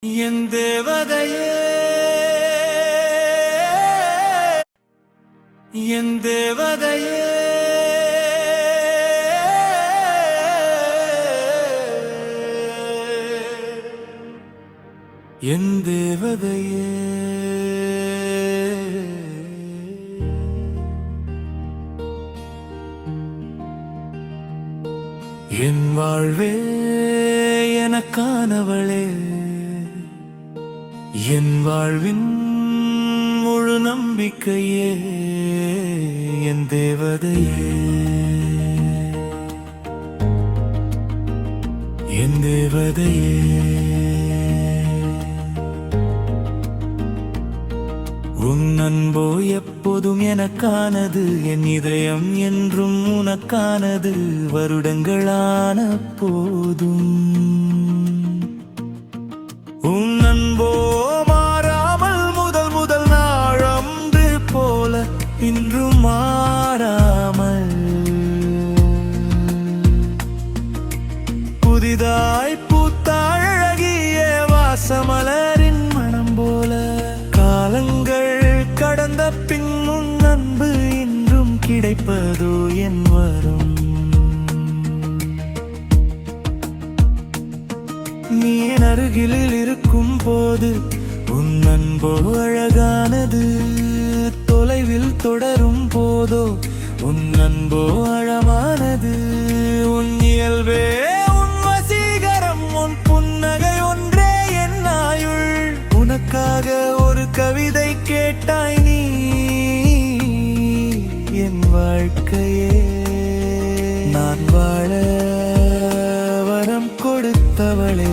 என் தேவதையே என் தேவதையே என் தேவதையே என் வாழ்வே எனக்கானவளே என் வாழ்வின் முழு நம்பிக்கையே என் தேவதையே என் தேவதையே உன் அன்போ எப்போதும் எனக்கானது என் இதயம் என்றும் உனக்கானது வருடங்களான போதும் உன் அன்போ மாறாமல் முதல் நாழன்று போல இன்றும் மாறாமல் புதிதாய் பூத்தாள் அழகிய வாசமலரின் மனம் போல காலங்கள் கடந்த பின் உன் அன்பு இன்றும் கிடைப்பதோ என் வரும் நீ என் அருகில் இருக்கும் போது உன் அன்போ அழகானது தொலைவில் தொடரும் போதோ உன் அன்போ அழகானது உன் இயல்பே உன் வசீகரம் உன் புன்னகை ஒன்றே என் ஆயுள் உனக்காக ஒரு கவிதை கேட்டாய் நீ என் வாழ்க்கையே நான் வாழ வரம் கொடுத்தவளே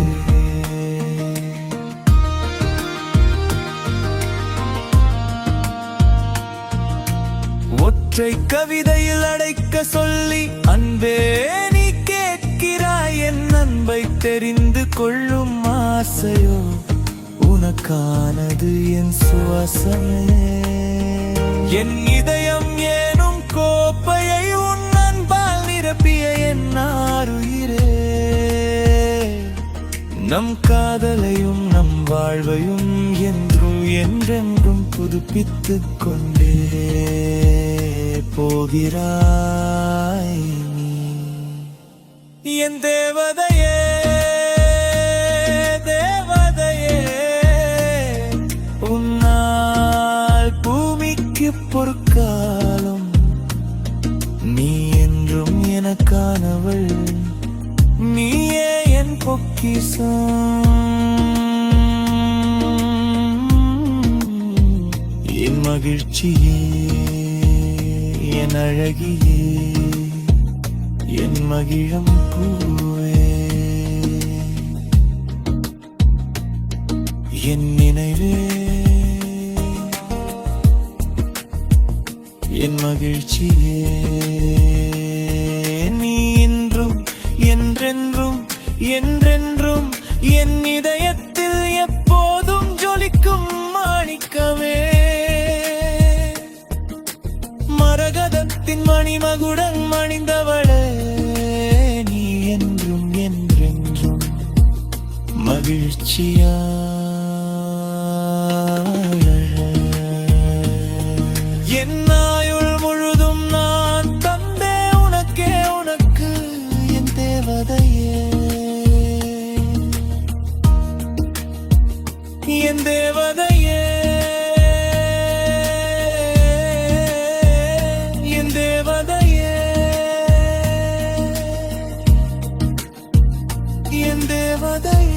ஒற்றை கவிதையில் அடைக்க சொல்லி அன்பே நீ கேட்கிறாய் என் அன்பை தெரிந்து கொள்ளும் ஆசையோ உனக்கானது என் சுவாசமே என் இதயம் ஏனும் கோப்பையை உன் அன்பால் நிரப்பிய என் ஆருயிரே நம் காதலையும் நம் வாழ்வையும் என்றும் என்றென்றும் புதுப்பித்துக் கொண்டே போகிறாய் நீ என் தேவதையே பொற்காலம் நீ என்றும் எனக்கானவள் நீயே என் பொக்கிஷம் என் மகிழ்ச்சியே என் அழகியே என் மகிழம் பூவே என் நினைவே என் மகிழ்ச்சியே நீ இன்றும் என்றென்றும் என்றென்றும் என் இதயத்தில் எப்போதும் ஜொலிக்கும் மாணிக்கமே மரகதத்தின் மணிமகுடன் மணிந்தவளே நீ என்றும் என்றென்றும் மகிழ்ச்சியா என் ஆயுள் முழுதும் நான் தந்தே உனக்கே உனக்கு என் தேவதையே என் தேவதையே என் தேவதையே என் தேவதையே